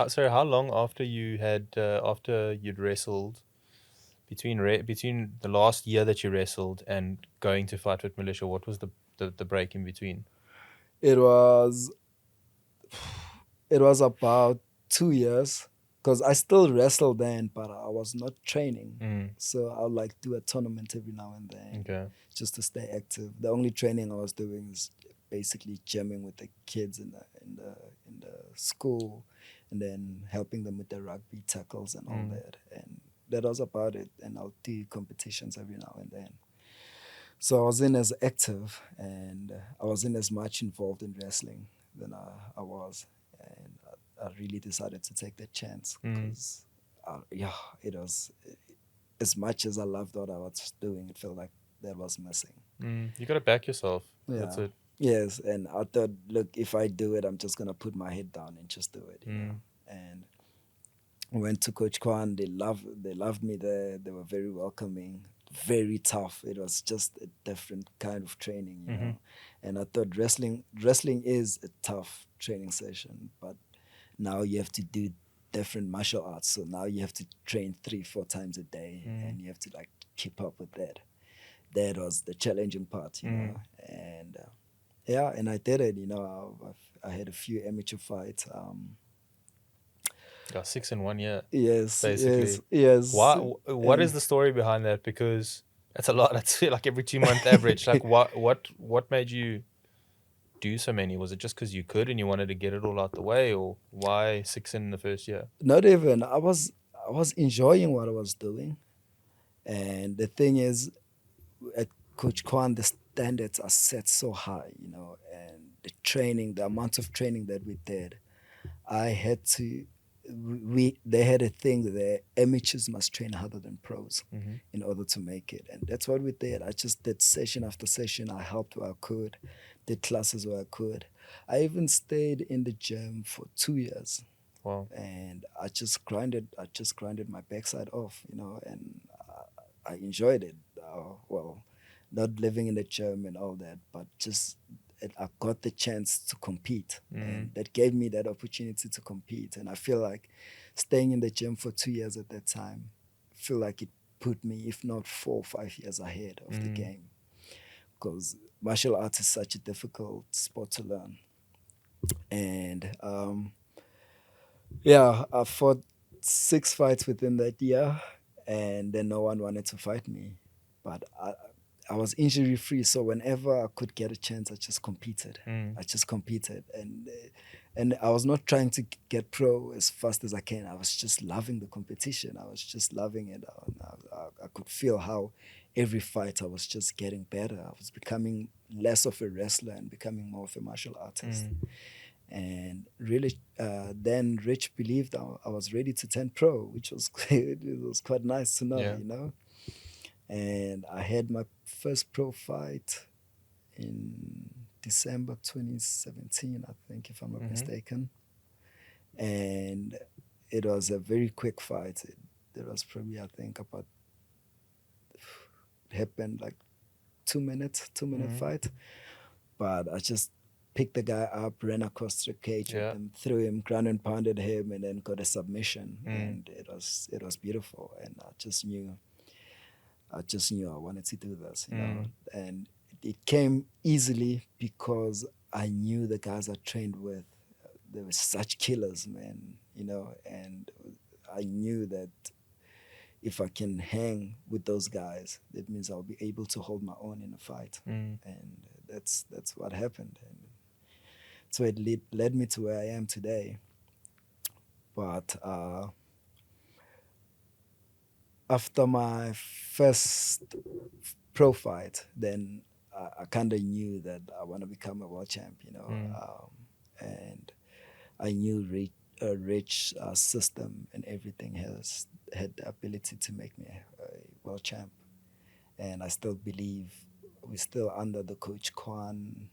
Sorry, how long after after you'd wrestled, between the last year that you wrestled and going to Fight Fit Militia, what was the break in between? It was it was about 2 years because I still wrestled then, but I was not training. Mm, So I would like do a tournament every now and then okay. just to stay active. The only training I was doing is basically jamming with the kids in the school, and then helping them with the rugby tackles and all Mm, that. And that was about it. And I'll do competitions every now and then. So I wasn't as active, and I wasn't as much involved in wrestling than I was. And I really decided to take that chance mm, because, yeah, it was as much as I loved what I was doing, it felt like that was missing. You got to back yourself. That's Yeah. it. Yes. And I thought, look, if I do it, I'm just going to put my head down and just do it, you know. Mm, And I went to Coach Kwan. They loved me there. They were very welcoming, very tough. It was just a different kind of training, you mm-hmm, know. And I thought wrestling is a tough training session, but now you have to do different martial arts. So now you have to train 3 4 times a day, mm, and you have to like keep up with that. That was the challenging part, you know. mm. And yeah, and I did it. You know, I had a few amateur fights. Got 6 in 1 year, Yes, yes, basically. yes, What is and the story behind that? Because that's a lot. That's like every 2 month average. Like what made you do so many? Was it just because you could and you wanted to get it all out the way, or why six in the first year? not even. I was enjoying what I was doing, and the thing is, at Coach Kwan, the standards are set so high, you know, and the training, the amount of training that we did, I had to. They had a thing there. Amateurs must train harder than pros Mm-hmm. in order to make it, and that's what we did. I just did session after session. I helped where I could, did classes where I could. I even stayed in the gym for 2 years, Wow. and I just grinded my backside off, you know, and I enjoyed it. Well, not living in the gym and all that, but just I got the chance to compete, Mm, and that gave me that opportunity to compete. And I feel like staying in the gym for 2 years at that time, I feel like it put me, if not 4 or 5 years ahead of the mm, game, because martial arts is such a difficult sport to learn. And yeah, I fought 6 fights within that year, and then no one wanted to fight me. But I was injury free, so whenever I could get a chance, I just competed. mm, I just competed, and I was not trying to get pro as fast as I can. I was just loving the competition. I was just loving it. I could feel how every fight I was just getting better. I was becoming less of a wrestler and becoming more of a martial artist. mm. And really, then Rich believed I was ready to turn pro, which was it was quite nice to know, Yeah. you know. And I had my first pro fight in December 2017, I think, if I'm not Mm-hmm. mistaken. And it was a very quick fight. There was probably, I think, about it happened like 2 minutes, 2 minute Mm-hmm. fight. But I just picked the guy up, ran across the cage with Yeah. him, threw him, ground and pounded him, and then got a submission. Mm, And it was beautiful. And I just knew I wanted to do this, you know. mm, And it came easily because I knew the guys I trained with. They were such killers, man, you know. And I knew that if I can hang with those guys, that means I'll be able to hold my own in a fight. mm. And that's what happened. And so it led me to where I am today. But after my first pro fight, then I kind of knew that I want to become a world champ, you know. Mm, And I knew Rich system and everything had the ability to make me a world champ. And I still believe we're still under the Coach Quan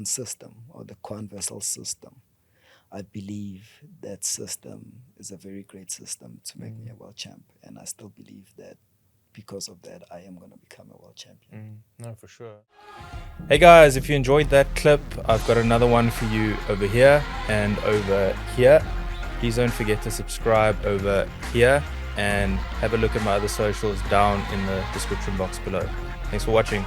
system, or the Quan Vessel system. I believe that system is a very great system to make me mm, a world champ, and I still believe that because of that, I am going to become a world champion. No, for sure. Hey guys, if you enjoyed that clip, I've got another one for you over here and over here. Please don't forget to subscribe over here and have a look at my other socials down in the description box below. Thanks for watching.